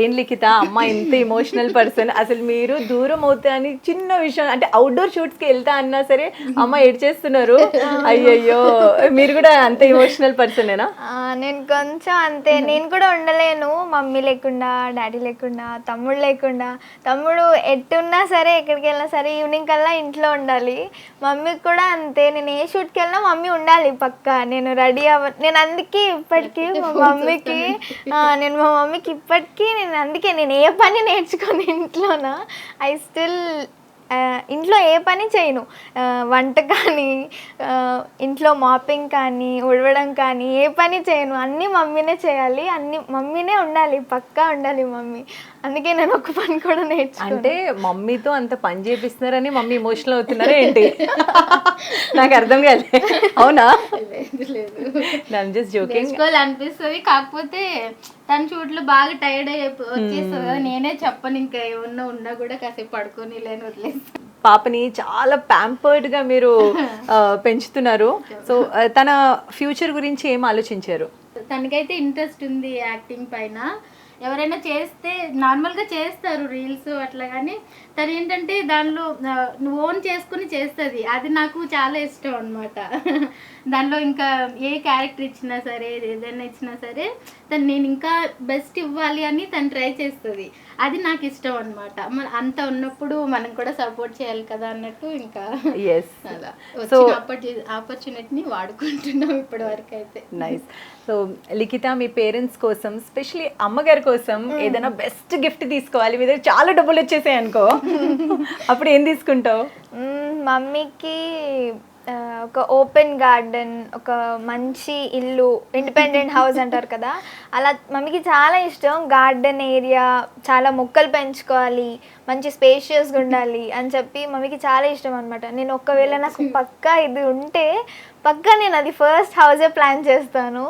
ఏం లిఖిత అమ్మ ఇంత ఎమోషనల్ పర్సన్, అసలు మీరు దూరం అవుతా అని చిన్న విషయం అంటే అవుట్డోర్ షూట్స్కి వెళ్తా అన్నా సరే అమ్మ ఏడ్చేస్తున్నారు. అయ్యయ్యో, మీరు కూడా అంత ఎమోషనల్ పర్సనేనా? నేను కొంచెం అంతే. నేను కూడా ఉండలేను మమ్మీ లేకుండా, డాడీ లేకుండా, తమ్ముడు లేకుండా. తమ్ముడు ఎట్టున్నా సరే, ఎక్కడికి వెళ్ళినా సరే ఈవినింగ్ కల్లా ఇంట్లో ఉండాలి. మమ్మీకి కూడా అంతే. నేను ఏ షూట్కి వెళ్ళినా మమ్మీ ఉండాలి పక్కా. నేను రెడీ నేను అందుకే ఇప్పటికీ మా మమ్మీకి ఇప్పటికీ అందుకే నేను ఏ పని నేర్చుకొని ఇంట్లోనా ఐ స్టిల్ ఇంట్లో ఏ పని చేయను. వంట కానీ, ఇంట్లో మాపింగ్ కానీ, ఉడవడం కానీ ఏ పని చేయను. అన్నీ మమ్మీనే చేయాలి, అన్నీ మమ్మీనే ఉండాలి, పక్కా ఉండాలి మమ్మీ. అందుకే నేను ఒక పని కూడా నేర్చుకున్నాను. అంటే మమ్మీతో అంత పని చేపిస్తున్నారని మమ్మీ ఎమోషనల్ అవుతున్నారా ఏంటి? నాకు అర్థం కాలే. అవునా? అనిపిస్తుంది. కాకపోతే తన చూట్లు బాగా టైర్డ్ అయ్యి వచ్చేస్తుంది కదా, నేనే చెప్పను ఇంకా ఏమన్నా ఉన్నా కూడా కాసేపు పడుకొని లేని వదిలేస్తాను. పాపని చాలా ప్యాంపర్డ్గా మీరు పెంచుతున్నారు. సో తన ఫ్యూచర్ గురించి ఏం ఆలోచించారు? తనకైతే ఇంట్రెస్ట్ ఉంది యాక్టింగ్ పైన. ఎవరైనా చేస్తే నార్మల్గా చేస్తారు రీల్స్ అట్లా, కానీ తను ఏంటంటే దానిలో ఓన్ చేసుకుని చేస్తుంది. అది నాకు చాలా ఇష్టం అనమాట. దానిలో ఇంకా ఏ క్యారెక్టర్ ఇచ్చినా సరే, ఏదైనా ఇచ్చినా సరే తను నేను ఇంకా బెస్ట్ ఇవ్వాలి అని తను ట్రై చేస్తుంది. అది నాకు ఇష్టం అనమాట. అంత ఉన్నప్పుడు మనం కూడా సపోర్ట్ చేయాలి కదా అన్నట్టు ఇంకా అలా వచ్చిన ఆపర్చునిటీని వాడుకుంటున్నాం ఇప్పటి వరకు అయితే. నైస్. సో లిఖిత, మీ పేరెంట్స్ కోసం, స్పెషలీ అమ్మగారి కోసం ఏదైనా బెస్ట్ గిఫ్ట్ తీసుకోవాలి, మీ దగ్గర చాలా డబ్బులు వచ్చేసాయి అనుకో, అప్పుడు ఏం తీసుకుంటావు? మమ్మీకి ఒక ఓపెన్ గార్డెన్, ఒక మంచి ఇల్లు, ఇండిపెండెంట్ హౌస్ అంటారు కదా, అలా మమ్మీకి చాలా ఇష్టం. గార్డెన్ ఏరియా, చాలా మొక్కలు పెంచుకోవాలి, మంచి స్పేషియస్గా ఉండాలి అని చెప్పి మమ్మీకి చాలా ఇష్టం అనమాట. నేను ఒకవేళ నాకు పక్కా ఇది ఉంటే పక్కా నేను అది ఫస్ట్ హౌసే ప్లాన్ చేస్తాను.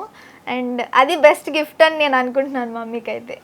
అండ్ అది బెస్ట్ గిఫ్ట్ అని నేను అనుకుంటున్నాను మమ్మీకి అయితే.